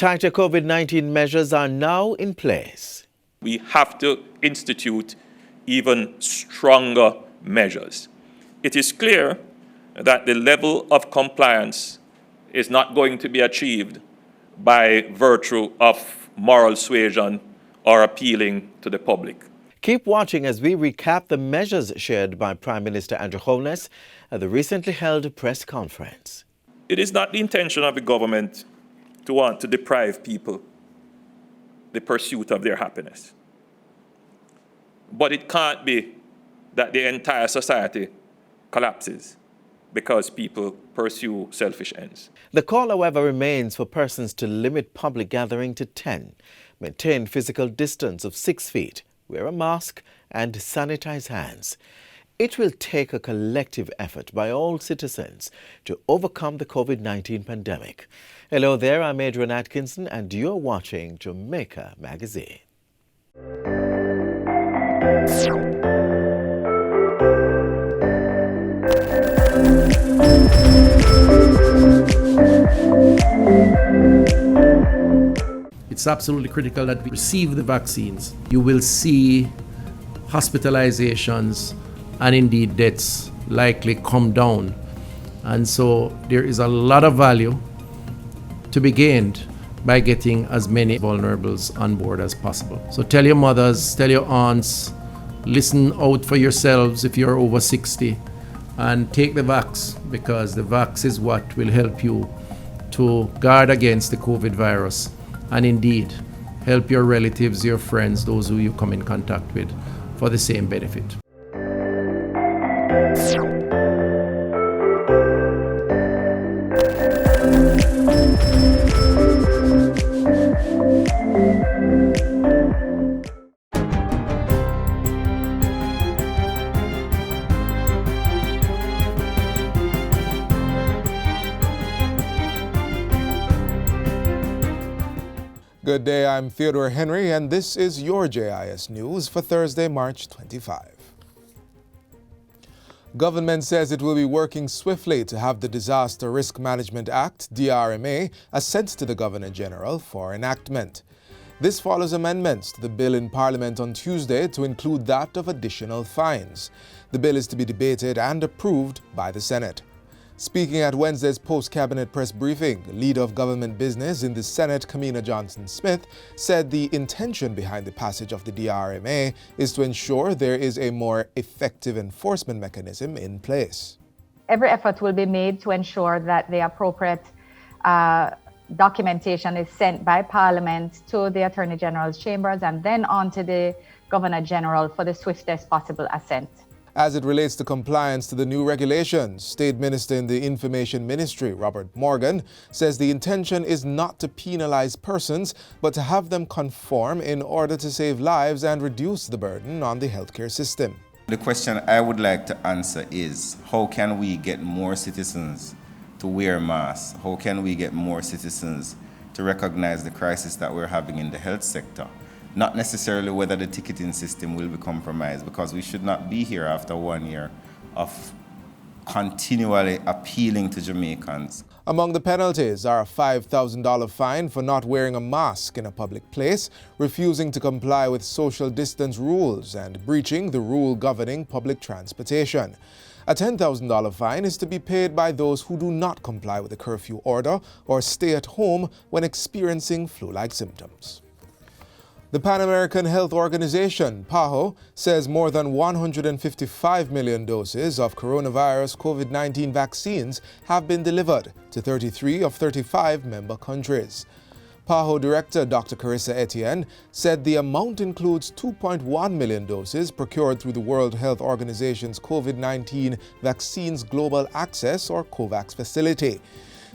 Tighter COVID-19 measures are now in place. We have to institute even stronger measures. It is clear that the level of compliance is not going to be achieved by virtue of moral suasion or appealing to the public. Keep watching as we recap the measures shared by Prime Minister Andrew Holness at the recently held press conference. It is not the intention of the government to want to deprive people the pursuit of their happiness. But it can't be that the entire society collapses because people pursue selfish ends. The call, however, remains for persons to limit public gathering to 10, maintain physical distance of 6 feet, wear a mask and sanitize hands. It will take a collective effort by all citizens to overcome the COVID-19 pandemic. Hello there, I'm Adrian Atkinson and you're watching Jamaica Magazine. It's absolutely critical that we receive the vaccines. You will see hospitalizations and indeed deaths likely come down. And so there is a lot of value to be gained by getting as many vulnerables on board as possible. So tell your mothers, tell your aunts, listen out for yourselves if you're over 60 and take the vax, because the vax is what will help you to guard against the COVID virus and indeed help your relatives, your friends, those who you come in contact with for the same benefit. Good day, I'm Theodore Henry, and this is your JIS News for Thursday, March 25. Government says it will be working swiftly to have the Disaster Risk Management Act, DRMA, sent to the Governor General for enactment. This follows amendments to the bill in Parliament on Tuesday to include that of additional fines. The bill is to be debated and approved by the Senate. Speaking at Wednesday's post-cabinet press briefing, Leader of Government Business in the Senate, Kamina Johnson-Smith, said the intention behind the passage of the DRMA is to ensure there is a more effective enforcement mechanism in place. Every effort will be made to ensure that the appropriate documentation is sent by Parliament to the Attorney General's chambers and then on to the Governor General for the swiftest possible assent. As it relates to compliance to the new regulations, State Minister in the Information Ministry, Robert Morgan, says the intention is not to penalize persons, but to have them conform in order to save lives and reduce the burden on the healthcare system. The question I would like to answer is, how can we get more citizens to wear masks? How can we get more citizens to recognize the crisis that we're having in the health sector? Not necessarily whether the ticketing system will be compromised, because we should not be here after 1 year of continually appealing to Jamaicans. Among the penalties are a $5,000 fine for not wearing a mask in a public place, refusing to comply with social distance rules, and breaching the rule governing public transportation. A $10,000 fine is to be paid by those who do not comply with the curfew order or stay at home when experiencing flu-like symptoms. The Pan American Health Organization, PAHO, says more than 155 million doses of coronavirus COVID-19 vaccines have been delivered to 33 of 35 member countries. PAHO Director Dr. Carissa Etienne said the amount includes 2.1 million doses procured through the World Health Organization's COVID-19 Vaccines Global Access or COVAX facility.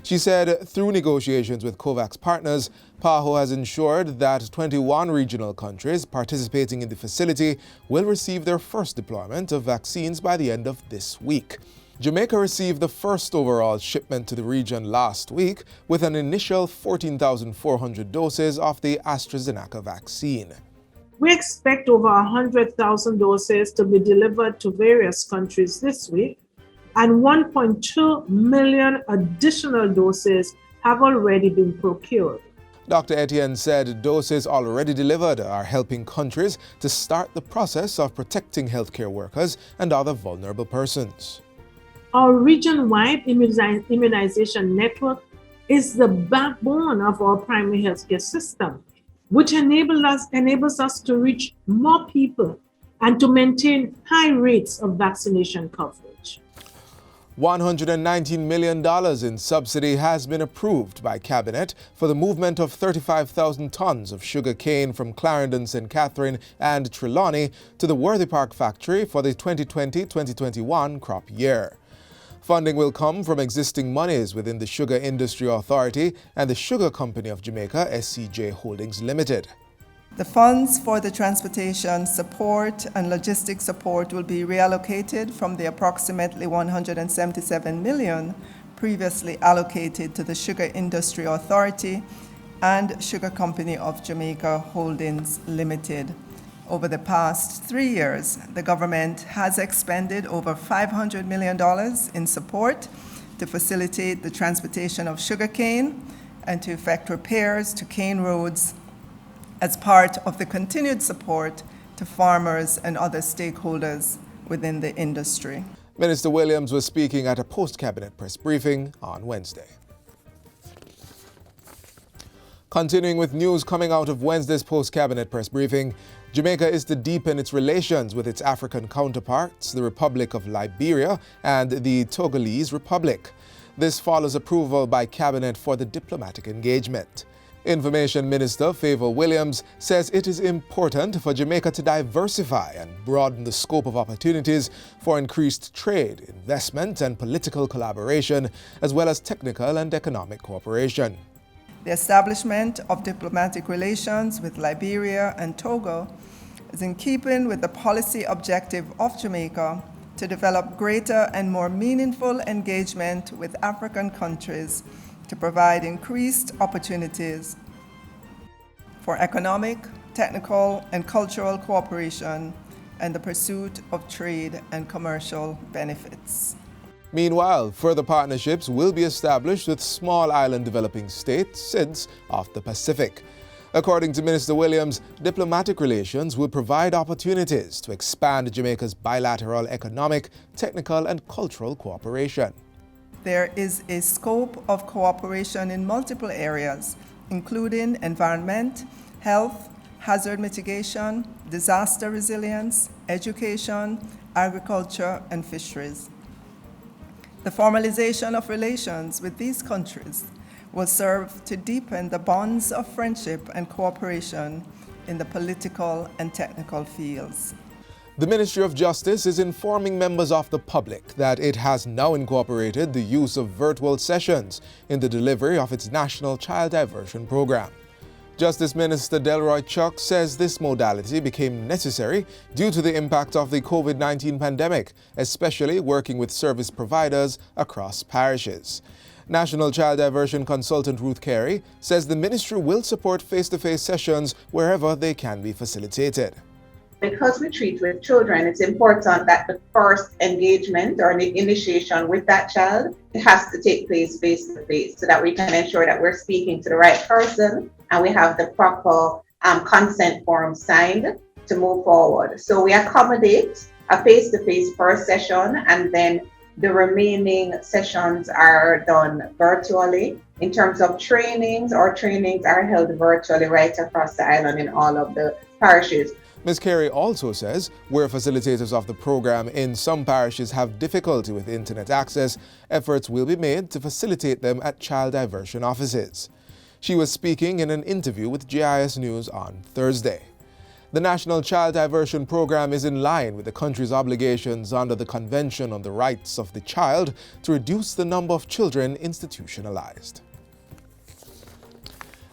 She said through negotiations with COVAX partners, PAHO has ensured that 21 regional countries participating in the facility will receive their first deployment of vaccines by the end of this week. Jamaica received the first overall shipment to the region last week with an initial 14,400 doses of the AstraZeneca vaccine. We expect over 100,000 doses to be delivered to various countries this week, and 1.2 million additional doses have already been procured. Dr. Etienne said doses already delivered are helping countries to start the process of protecting healthcare workers and other vulnerable persons. Our region-wide immunization network is the backbone of our primary healthcare system, which enables us to reach more people and to maintain high rates of vaccination coverage. $119 million in subsidy has been approved by Cabinet for the movement of 35,000 tons of sugar cane from Clarendon, St. Catherine and Trelawney to the Worthy Park factory for the 2020-2021 crop year. Funding will come from existing monies within the Sugar Industry Authority and the Sugar Company of Jamaica, SCJ Holdings Limited. The funds for the transportation support and logistics support will be reallocated from the approximately $177 million previously allocated to the Sugar Industry Authority and Sugar Company of Jamaica Holdings Limited. Over the past 3 years, the government has expended over $500 million in support to facilitate the transportation of sugarcane and to effect repairs to cane roads as part of the continued support to farmers and other stakeholders within the industry. Minister Williams was speaking at a post-cabinet press briefing on Wednesday. Continuing with news coming out of Wednesday's post-cabinet press briefing, Jamaica is to deepen its relations with its African counterparts, the Republic of Liberia and the Togolese Republic. This follows approval by Cabinet for the diplomatic engagement. Information Minister Favour Williams says it is important for Jamaica to diversify and broaden the scope of opportunities for increased trade, investment and political collaboration, as well as technical and economic cooperation. The establishment of diplomatic relations with Liberia and Togo is in keeping with the policy objective of Jamaica to develop greater and more meaningful engagement with African countries to provide increased opportunities for economic, technical, and cultural cooperation and the pursuit of trade and commercial benefits. Meanwhile, further partnerships will be established with small island developing states, SIDS, of the Pacific. According to Minister Williams, diplomatic relations will provide opportunities to expand Jamaica's bilateral economic, technical, and cultural cooperation. There is a scope of cooperation in multiple areas, including environment, health, hazard mitigation, disaster resilience, education, agriculture, and fisheries. The formalization of relations with these countries will serve to deepen the bonds of friendship and cooperation in the political and technical fields. The Ministry of Justice is informing members of the public that it has now incorporated the use of virtual sessions in the delivery of its National Child Diversion Program. Justice Minister Delroy Chuck says this modality became necessary due to the impact of the COVID-19 pandemic, especially working with service providers across parishes. National Child Diversion Consultant Ruth Carey says the ministry will support face-to-face sessions wherever they can be facilitated. Because we treat with children, it's important that the first engagement or the initiation with that child, it has to take place face-to-face so that we can ensure that we're speaking to the right person and we have the proper consent form signed to move forward. So we accommodate a face-to-face first session, and then the remaining sessions are done virtually. In terms of trainings, our trainings are held virtually right across the island in all of the parishes. Ms. Carey also says where facilitators of the program in some parishes have difficulty with internet access, efforts will be made to facilitate them at child diversion offices. She was speaking in an interview with GIS News on Thursday. The National Child Diversion Program is in line with the country's obligations under the Convention on the Rights of the Child to reduce the number of children institutionalized.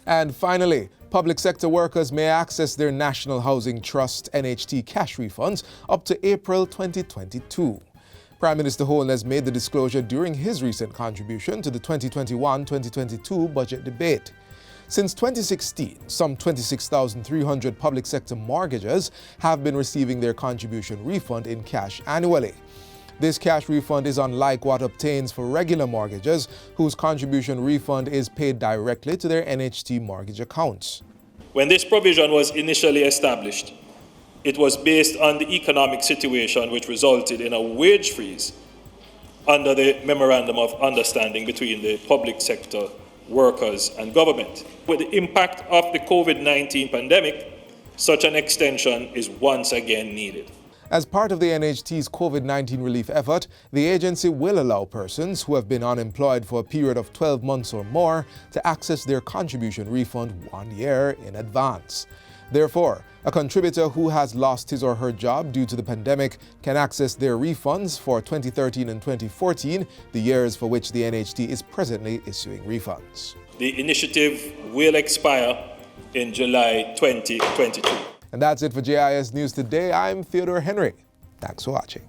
And finally, public sector workers may access their National Housing Trust NHT cash refunds up to April 2022. Prime Minister Holness made the disclosure during his recent contribution to the 2021-2022 budget debate. Since 2016, some 26,300 public sector mortgagors have been receiving their contribution refund in cash annually. This cash refund is unlike what obtains for regular mortgages, whose contribution refund is paid directly to their NHT mortgage accounts. When this provision was initially established, it was based on the economic situation which resulted in a wage freeze under the Memorandum of Understanding between the public sector, workers, and government. With the impact of the COVID-19 pandemic, such an extension is once again needed. As part of the NHT's COVID-19 relief effort, the agency will allow persons who have been unemployed for a period of 12 months or more to access their contribution refund 1 year in advance. Therefore, a contributor who has lost his or her job due to the pandemic can access their refunds for 2013 and 2014, the years for which the NHT is presently issuing refunds. The initiative will expire in July 2022. And that's it for JIS News Today. I'm Theodore Henry. Thanks for watching.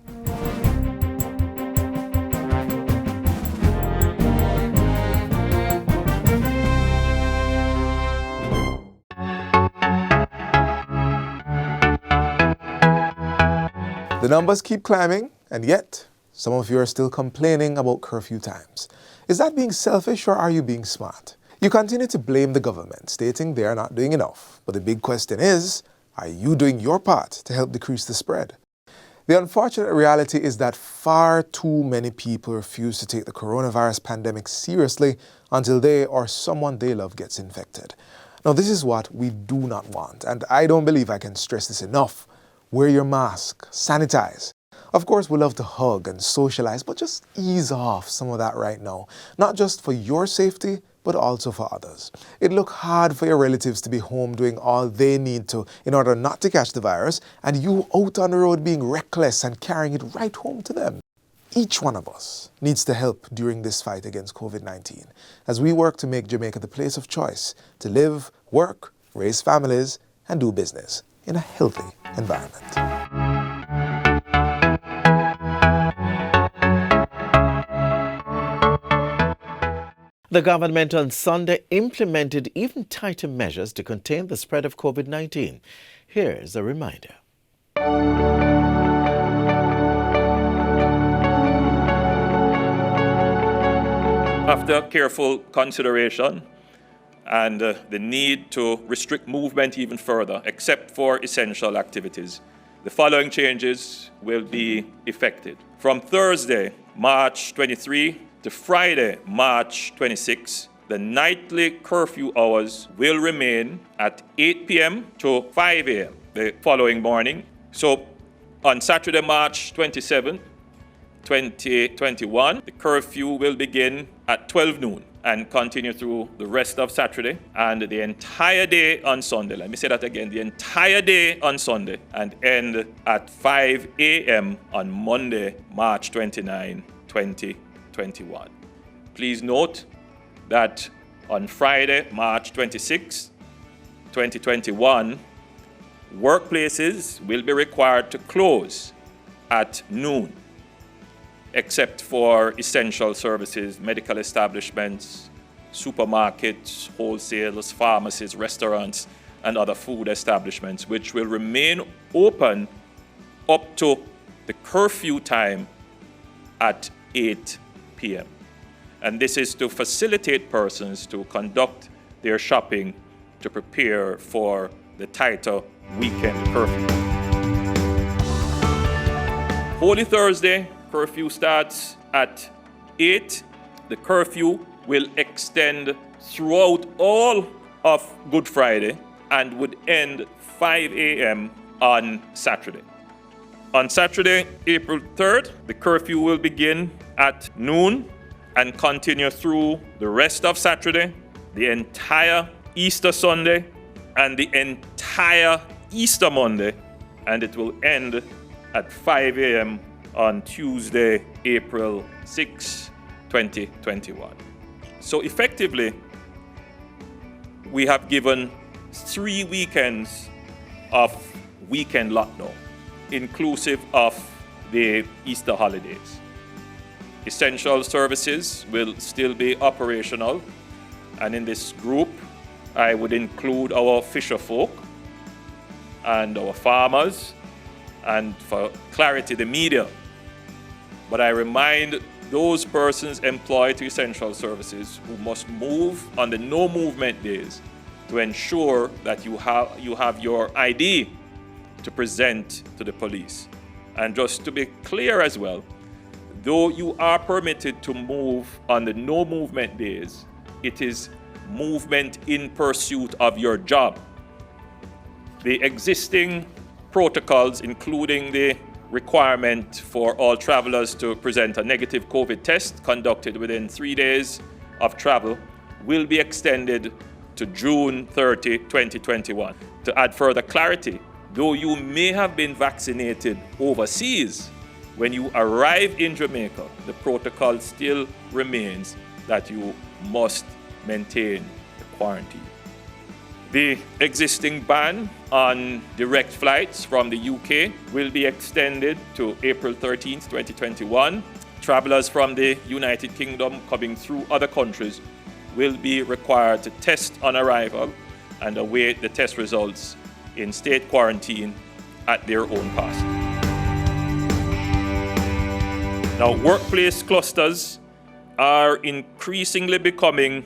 The numbers keep climbing, and yet some of you are still complaining about curfew times. Is that being selfish, or are you being smart? You continue to blame the government, stating they are not doing enough. But the big question is, are you doing your part to help decrease the spread? The unfortunate reality is that far too many people refuse to take the coronavirus pandemic seriously until they or someone they love gets infected. Now, this is what we do not want, and I don't believe I can stress this enough. Wear your mask, sanitize. Of course, we love to hug and socialize, but just ease off some of that right now. Not just for your safety, but also for others. It look hard for your relatives to be home doing all they need to in order not to catch the virus, and you out on the road being reckless and carrying it right home to them. Each one of us needs to help during this fight against COVID-19 as we work to make Jamaica the place of choice to live, work, raise families, and do business in a healthy environment. The government on Sunday implemented even tighter measures to contain the spread of COVID-19. Here's a reminder. After careful consideration and the need to restrict movement even further, except for essential activities, the following changes will be effected. From Thursday, March 23, to Friday, March 26, the nightly curfew hours will remain at 8 p.m. to 5 a.m. the following morning. So on Saturday, March 27, 2021, the curfew will begin at 12 noon and continue through the rest of Saturday and the entire day on Sunday. Let me say that again, the entire day on Sunday, and end at 5 a.m. on Monday, March 29, 2021. Please note that on Friday, March 26, 2021, workplaces will be required to close at noon, except for essential services, medical establishments, supermarkets, wholesalers, pharmacies, restaurants, and other food establishments, which will remain open up to the curfew time at 8 p.m. And this is to facilitate persons to conduct their shopping to prepare for the tighter weekend curfew. Holy Thursday, curfew starts at 8. The curfew will extend throughout all of Good Friday and would end 5 a.m. on Saturday. On Saturday, April 3rd, the curfew will begin at noon and continue through the rest of Saturday, the entire Easter Sunday, and the entire Easter Monday, and it will end at 5 a.m. on Tuesday, April 6, 2021. So effectively, we have given 3 weekends of weekend lockdown, inclusive of the Easter holidays. Essential services will still be operational, and in this group, I would include our fisher folk and our farmers, and for clarity, the media. But I remind those persons employed to essential services who must move on the no movement days to ensure that you have your ID to present to the police. And just to be clear as well, though you are permitted to move on the no movement days, it is movement in pursuit of your job. The existing protocols, including the requirement for all travelers to present a negative COVID test conducted within 3 days of travel, will be extended to June 30, 2021. To add further clarity, though you may have been vaccinated overseas, when you arrive in Jamaica, the protocol still remains that you must maintain the quarantine. The existing ban on direct flights from the UK will be extended to April 13, 2021. Travelers from the United Kingdom coming through other countries will be required to test on arrival and await the test results in state quarantine at their own cost. Now, workplace clusters are increasingly becoming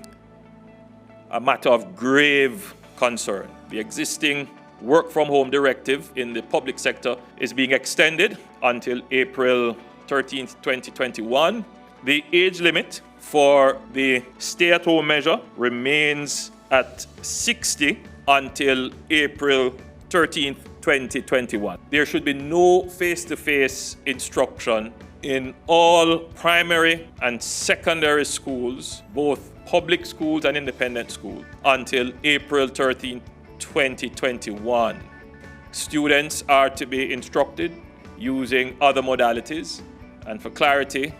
a matter of grave concern. The existing work from home directive in the public sector is being extended until April 13th, 2021. The age limit for the stay-at-home measure remains at 60 until April 13th, 2021. There should be no face-to-face instruction in all primary and secondary schools, both public schools and independent schools, until April 13, 2021. Students are to be instructed using other modalities, and for clarity,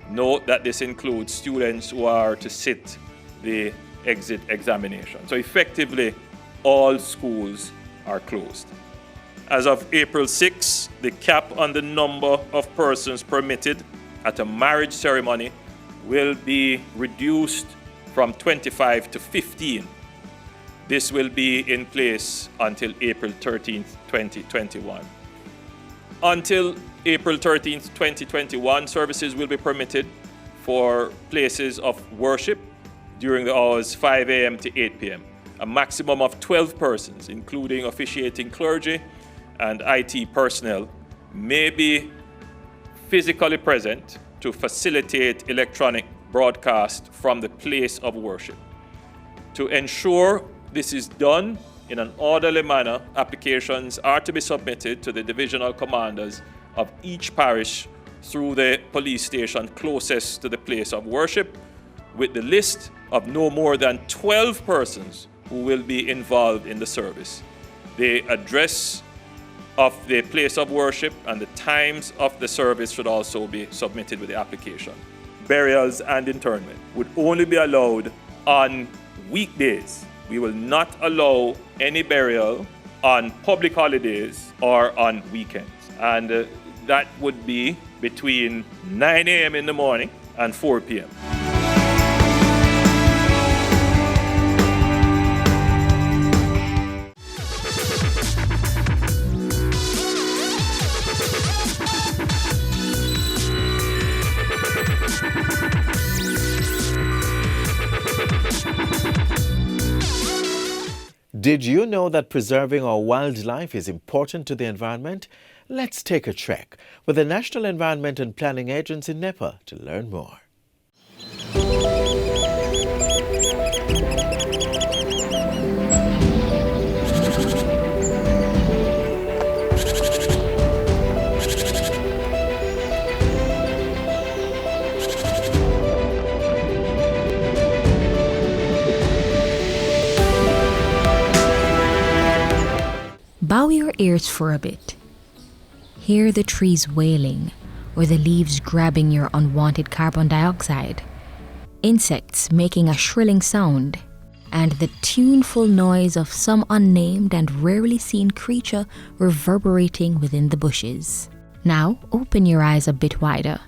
note that this includes students who are to sit the exit examination. So effectively, all schools are closed. As of April 6, the cap on the number of persons permitted at a marriage ceremony will be reduced from 25 to 15. This will be in place until April 13th, 2021. Until April 13th, 2021, services will be permitted for places of worship during the hours 5 a.m. to 8 p.m. A maximum of 12 persons, including officiating clergy and IT personnel, may be physically present to facilitate electronic broadcast from the place of worship. To ensure this is done in an orderly manner, applications are to be submitted to the divisional commanders of each parish through the police station closest to the place of worship, with the list of no more than 12 persons who will be involved in the service. The address of the place of worship and the times of the service should also be submitted with the application. Burials and interment would only be allowed on weekdays. We will not allow any burial on public holidays or on weekends. And that would be between 9 a.m. in the morning and 4 p.m. Did you know that preserving our wildlife is important to the environment? Let's take a trek with the National Environment and Planning Agency, NEPA, to learn more. Bow your ears for a bit. Hear the trees wailing or the leaves grabbing your unwanted carbon dioxide, insects making a shrilling sound, and the tuneful noise of some unnamed and rarely seen creature reverberating within the bushes. Now open your eyes a bit wider.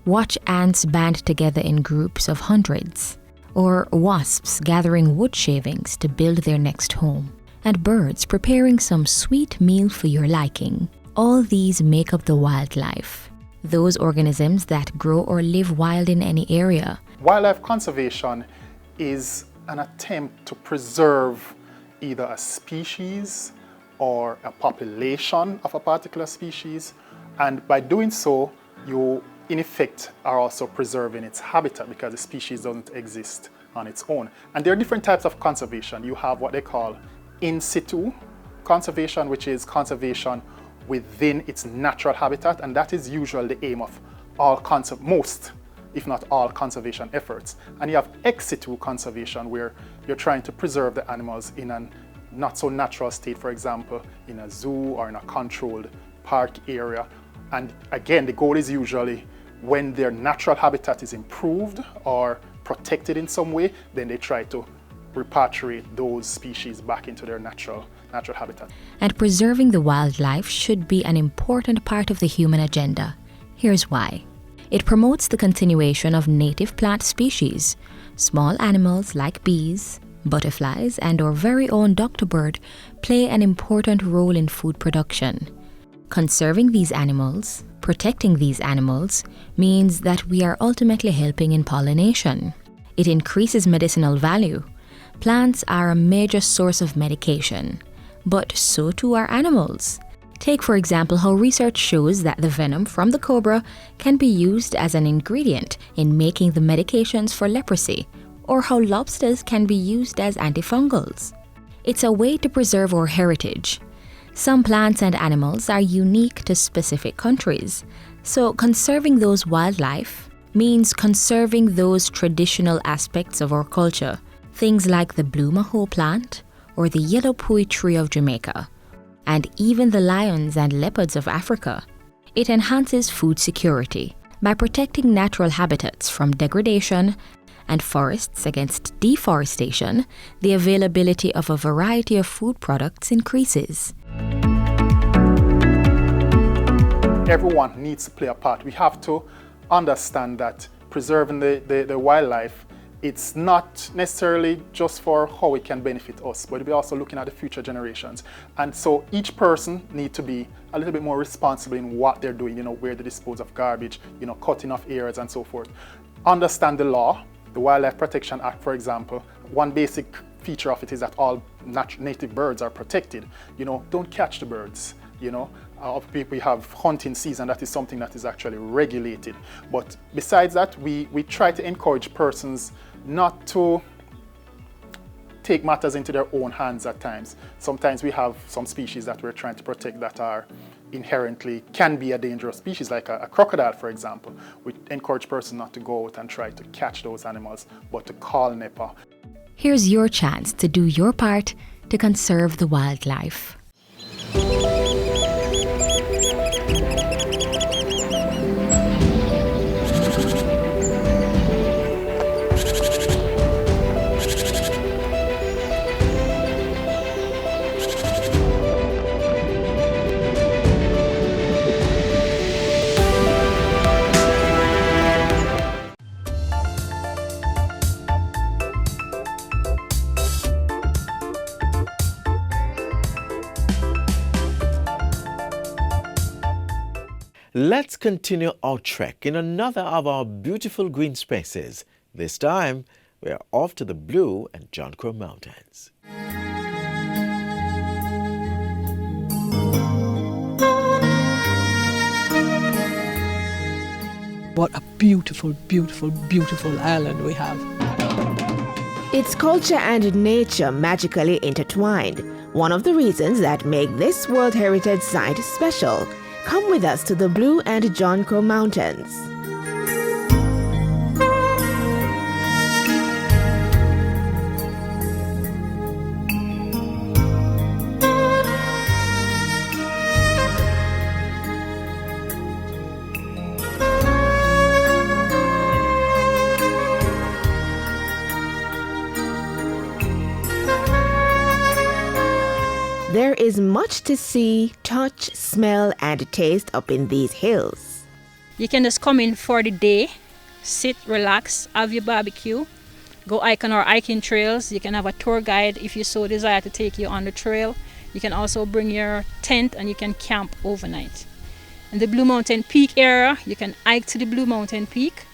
Watch ants band together in groups of hundreds, or wasps gathering wood shavings to build their next home, and birds preparing some sweet meal for your liking. All these make up the wildlife. those organisms that grow or live wild in any area. Wildlife conservation is an attempt to preserve either a species or a population of a particular species, and by doing so, you in effect are also preserving its habitat because the species doesn't exist on its own. And there are different types of conservation. You have what they call in situ conservation, which is conservation within its natural habitat, and that is usually the aim of all most, if not all, conservation efforts. And you have ex situ conservation, where you're trying to preserve the animals in a not so natural state, for example, in a zoo or in a controlled park area. And again, the goal is usually when their natural habitat is improved or protected in some way, then they try to repatriate those species back into their natural habitat. And preserving the wildlife should be an important part of the human agenda. Here's why. It promotes the continuation of native plant species. Small animals like bees, butterflies, and our very own doctor bird play an important role in food production. Conserving these animals, protecting these animals, means that we are ultimately helping in pollination. It increases medicinal value. Plants are a major source of medication, but so too are animals. Take, for example, how research shows that the venom from the cobra can be used as an ingredient in making the medications for leprosy, or how lobsters can be used as antifungals. It's a way to preserve our heritage. Some plants and animals are unique to specific countries, so conserving those wildlife means conserving those traditional aspects of our culture, things like the blue maho plant or the yellow pui tree of Jamaica, and even the lions and leopards of Africa. It enhances food security by protecting natural habitats from degradation and forests against deforestation. The availability of a variety of food products increases. Everyone needs to play a part. We have to understand that preserving the wildlife, it's not necessarily just for how it can benefit us, but we're also looking at the future generations. And so each person needs to be a little bit more responsible in what they're doing, where they dispose of garbage, cutting off areas and so forth. Understand the law. The Wildlife Protection Act, for example, one basic feature of it is that all native birds are protected. Don't catch the birds. We have hunting season, that is something that is actually regulated. But besides that, we try to encourage persons not to take matters into their own hands at times. Sometimes we have some species that we're trying to protect that are inherently can be a dangerous species, like a crocodile, for example. We encourage persons not to go out and try to catch those animals, but to call NEPA. Here's your chance to do your part to conserve the wildlife. Let's continue our trek in another of our beautiful green spaces. This time, we are off to the Blue and John Crow Mountains. What a beautiful, beautiful, beautiful island we have. Its culture and nature magically intertwined, one of the reasons that make this World Heritage Site special. Come with us to the Blue and John Crow Mountains. There is much to see, touch, smell, and taste up in these hills. You can just come in for the day, sit, relax, have your barbecue, go hike on our hiking trails. You can have a tour guide if you so desire to take you on the trail. You can also bring your tent and you can camp overnight. In the Blue Mountain Peak area, you can hike to the Blue Mountain Peak,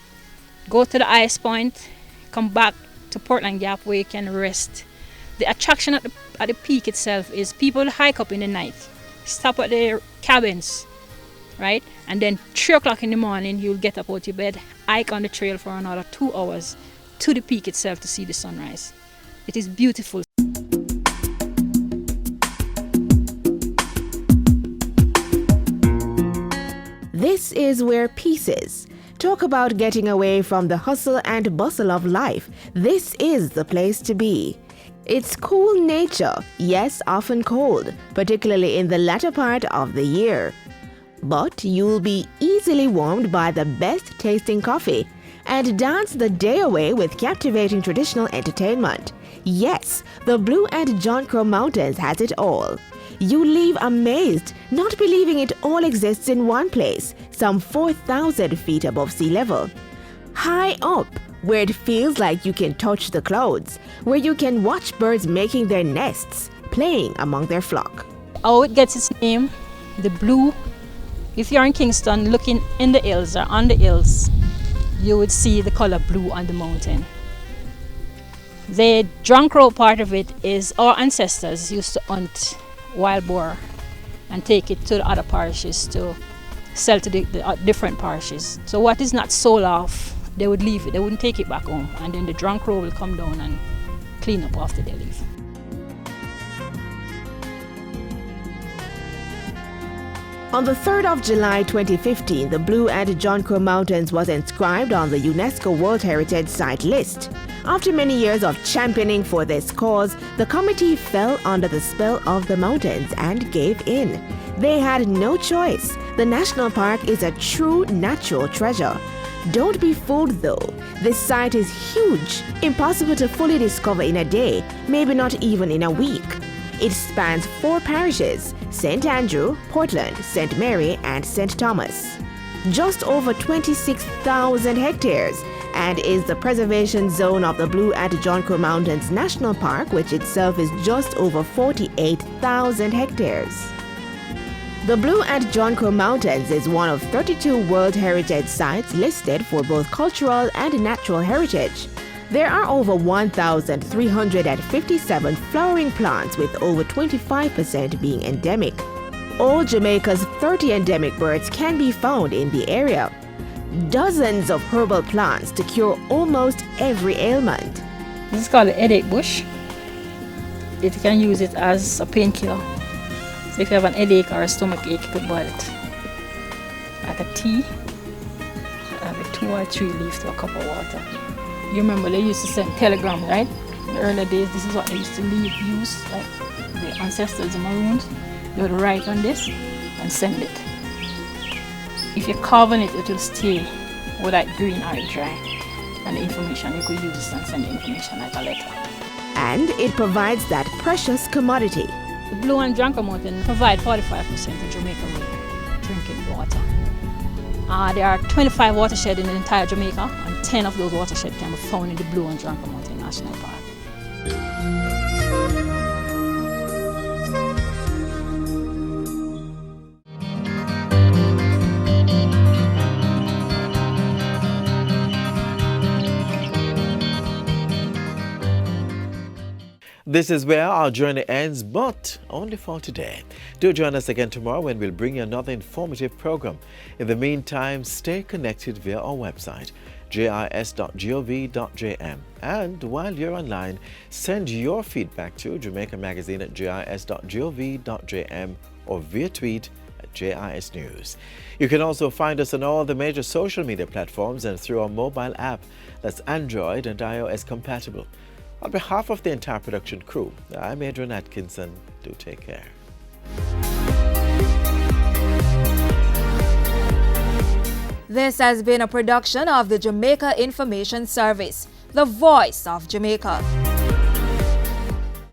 go to the ice point, come back to Portland Gap where you can rest. The attraction at the peak itself is people hike up in the night, stop at their cabins, right? And then 3 o'clock in the morning, you'll get up out your bed, hike on the trail for another 2 hours to the peak itself to see the sunrise. It is beautiful. This is where peace is. Talk about getting away from the hustle and bustle of life. This is the place to be. It's cool nature, yes, often cold, particularly in the latter part of the year. But you'll be easily warmed by the best tasting coffee and dance the day away with captivating traditional entertainment. Yes, the Blue and John Crow Mountains has it all. You leave amazed, not believing it all exists in one place, some 4,000 feet above sea level. High up, where it feels like you can touch the clouds, where you can watch birds making their nests, playing among their flock. How it gets its name, the blue. If you're in Kingston looking in the hills or on the hills, you would see the color blue on the mountain. The John Crow part of it is our ancestors used to hunt wild boar and take it to the other parishes to sell to the different parishes. So what is not sold off, they would leave it, they wouldn't take it back home, and then the John Crow will come down and clean up after they leave. On the 3rd of July 2015, the Blue and John Crow Mountains was inscribed on the UNESCO World Heritage Site list. After many years of championing for this cause, the committee fell under the spell of the mountains and gave in. They had no choice. The national park is a true natural treasure. Don't be fooled though. This site is huge, impossible to fully discover in a day, maybe not even in a week. It spans 4 parishes: St. Andrew, Portland, St. Mary, and St. Thomas. Just over 26,000 hectares, and is the preservation zone of the Blue and John Crow Mountains National Park, which itself is just over 48,000 hectares. The Blue and John Crow Mountains is one of 32 World Heritage Sites listed for both cultural and natural heritage. There are over 1,357 flowering plants, with over 25% being endemic. All Jamaica's 30 endemic birds can be found in the area. Dozens of herbal plants to cure almost every ailment. This is called the headache bush. You can use it as a painkiller. So if you have an headache or a stomach ache, you could boil it. Like a tea, have a 2 or 3 leaves to a cup of water. You remember they used to send telegrams, right? In the early days, this is what they used to use, like the ancestors, the Maroons. They would write on this and send it. If you carve on it, it will stay whether it's green or dry. And the information, you could use this and send the information like a letter. And it provides that precious commodity. The Blue and John Crow Mountain provide 45% of Jamaican drinking water. There are 25 watersheds in the entire Jamaica, and 10 of those watersheds can be found in the Blue and John Crow Mountain National Park. This is where our journey ends, but only for today. Do join us again tomorrow when we'll bring you another informative program. In the meantime, stay connected via our website, jis.gov.jm. And while you're online, send your feedback to Jamaica Magazine at jis.gov.jm or via tweet at JIS News. You can also find us on all the major social media platforms and through our mobile app that's Android and iOS compatible. On behalf of the entire production crew, I'm Adrian Atkinson. Do take care. This has been a production of the Jamaica Information Service, the voice of Jamaica.